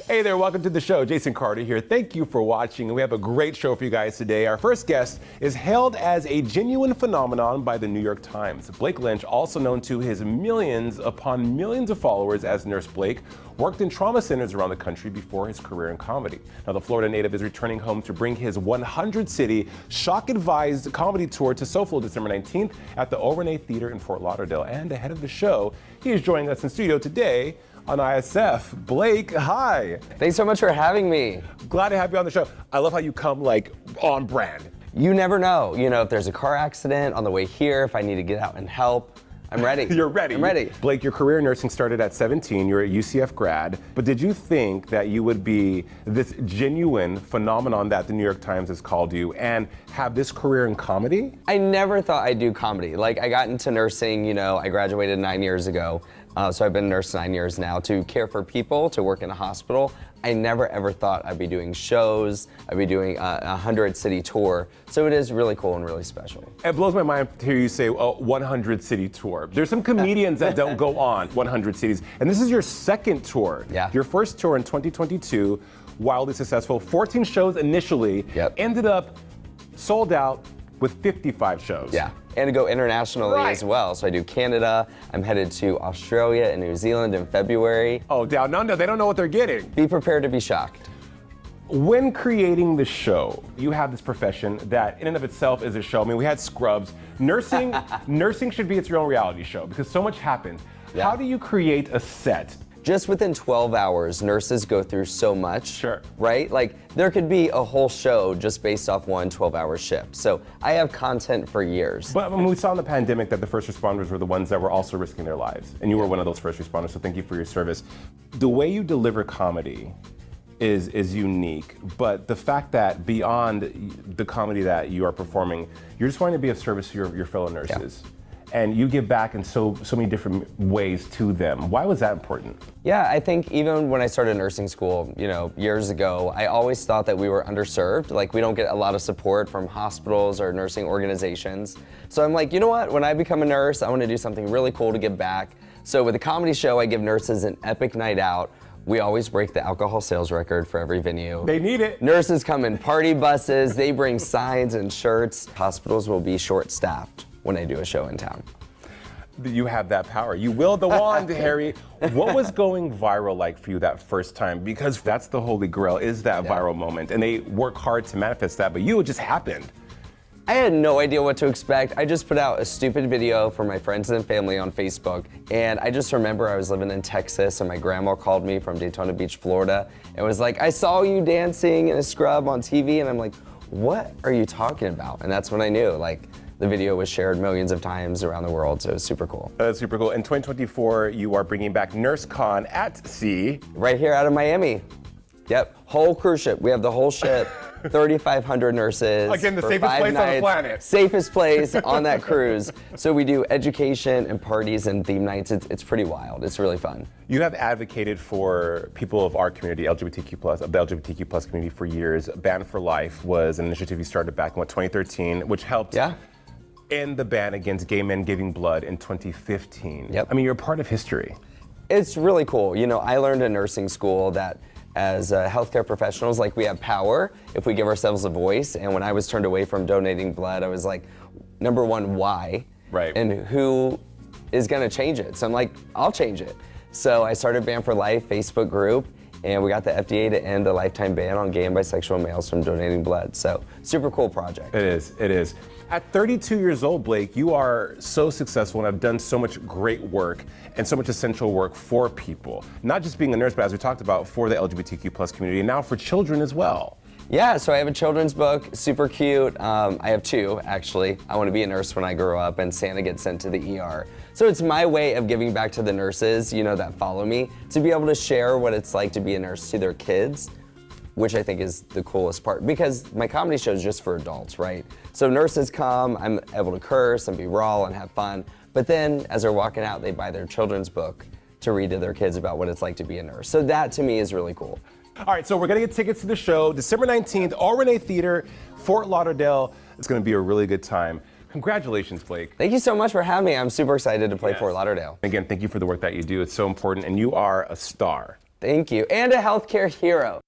Hey there, welcome to the show. Jason Carter here. Thank you for watching. We have a great show for you guys today. Our first guest is hailed as a genuine phenomenon by the New York Times. Blake Lynch, also known to his millions upon millions of followers as Nurse Blake, worked in trauma centers around the country before his career in comedy. Now, the Florida native is returning home to bring his 100-city shock-advised comedy tour to SoFlo December 19th at the O. Renee Theater in Fort Lauderdale. And ahead of the show, he is joining us in studio today on ISF. Blake, hi. Thanks so much for having me. Glad to have you on the show. I love how you come like on brand. You never know, if there's a car accident on the way here, if I need to get out and help, I'm ready. You're ready. I'm ready. Blake, your career in nursing started at 17. You're a UCF grad. But did you think that you would be this genuine phenomenon that the New York Times has called you and have this career in comedy? I never thought I'd do comedy. Like, I got into nursing, I graduated 9 years ago. So I've been a nurse 9 years now to care for people, to work in a hospital. I never ever thought I'd be doing shows, I'd be doing a 100-city tour. So it is really cool and really special. It blows my mind to hear you say 100-city tour. There's some comedians that don't go on 100 cities. And this is your second tour. Yeah. Your first tour in 2022, wildly successful. 14 shows initially. Yep. Ended up sold out with 55 shows. Yeah. And to go internationally as well. So I do Canada, I'm headed to Australia and New Zealand in February. Oh, down under, they don't know what they're getting. Be prepared to be shocked. When creating the show, you have this profession that in and of itself is a show. I mean, we had Scrubs. Nursing should be its own reality show because so much happens. Yeah. How do you create a set? Just within 12 hours, nurses go through so much, Sure. right? Like, there could be a whole show just based off one 12-hour shift. So I have content for years. But when we saw in the pandemic that the first responders were the ones that were also risking their lives, and you were one of those first responders, so thank you for your service. The way you deliver comedy is unique, but the fact that beyond the comedy that you are performing, you're just wanting to be of service to your fellow nurses. Yeah. And you give back in so many different ways to them. Why was that important? Yeah, I think even when I started nursing school, years ago, I always thought that we were underserved. Like, we don't get a lot of support from hospitals or nursing organizations. So I'm like, you know what? When I become a nurse, I want to do something really cool to give back. So with the comedy show, I give nurses an epic night out. We always break the alcohol sales record for every venue. They need it. Nurses come in party buses. They bring signs and shirts. Hospitals will be short-staffed when I do a show in town. You have that power. You wield the wand, Harry. What was going viral like for you that first time? Because that's the holy grail, is that viral moment. And they work hard to manifest that, but it just happened. I had no idea what to expect. I just put out a stupid video for my friends and family on Facebook. And I just remember I was living in Texas and my grandma called me from Daytona Beach, Florida, and was like, I saw you dancing in a scrub on TV. And I'm like, what are you talking about? And that's when I knew, the video was shared millions of times around the world, so it was super cool. That's super cool. In 2024, you are bringing back NurseCon at sea. Right here out of Miami. Yep, whole cruise ship. We have the whole ship, 3,500 nurses. Again, the safest place on the planet. Safest place on that cruise. So we do education and parties and theme nights. It's pretty wild. It's really fun. You have advocated for people of our community, LGBTQ+, of the LGBTQ+ community for years. Ban for Life was an initiative you started back in 2013, which helped end the ban against gay men giving blood in 2015. Yep. I mean, you're a part of history. It's really cool. I learned in nursing school that as healthcare professionals, we have power if we give ourselves a voice. And when I was turned away from donating blood, I was like, number one, why? Right. And who is gonna change it? So I'm like, I'll change it. So I started Ban for Life Facebook group, and we got the FDA to end a lifetime ban on gay and bisexual males from donating blood. So super cool project. It is. At 32 years old, Blake, you are so successful and have done so much great work and so much essential work for people. Not just being a nurse, but as we talked about, for the LGBTQ+ community, and now for children as well. Yeah, so I have a children's book, super cute. I have two, actually. I want to be a nurse when I grow up, and Santa gets sent to the ER. So it's my way of giving back to the nurses, that follow me, to be able to share what it's like to be a nurse to their kids, which I think is the coolest part, because my comedy show is just for adults, right? So nurses come, I'm able to curse and be raw and have fun, but then as they're walking out, they buy their children's book to read to their kids about what it's like to be a nurse. So that to me is really cool. All right, so we're gonna get tickets to the show, December 19th, O. Renee Theater, Fort Lauderdale. It's gonna be a really good time. Congratulations, Blake. Thank you so much for having me. I'm super excited to play Fort Lauderdale. Again, thank you for the work that you do. It's so important, and you are a star. Thank you. And a healthcare hero.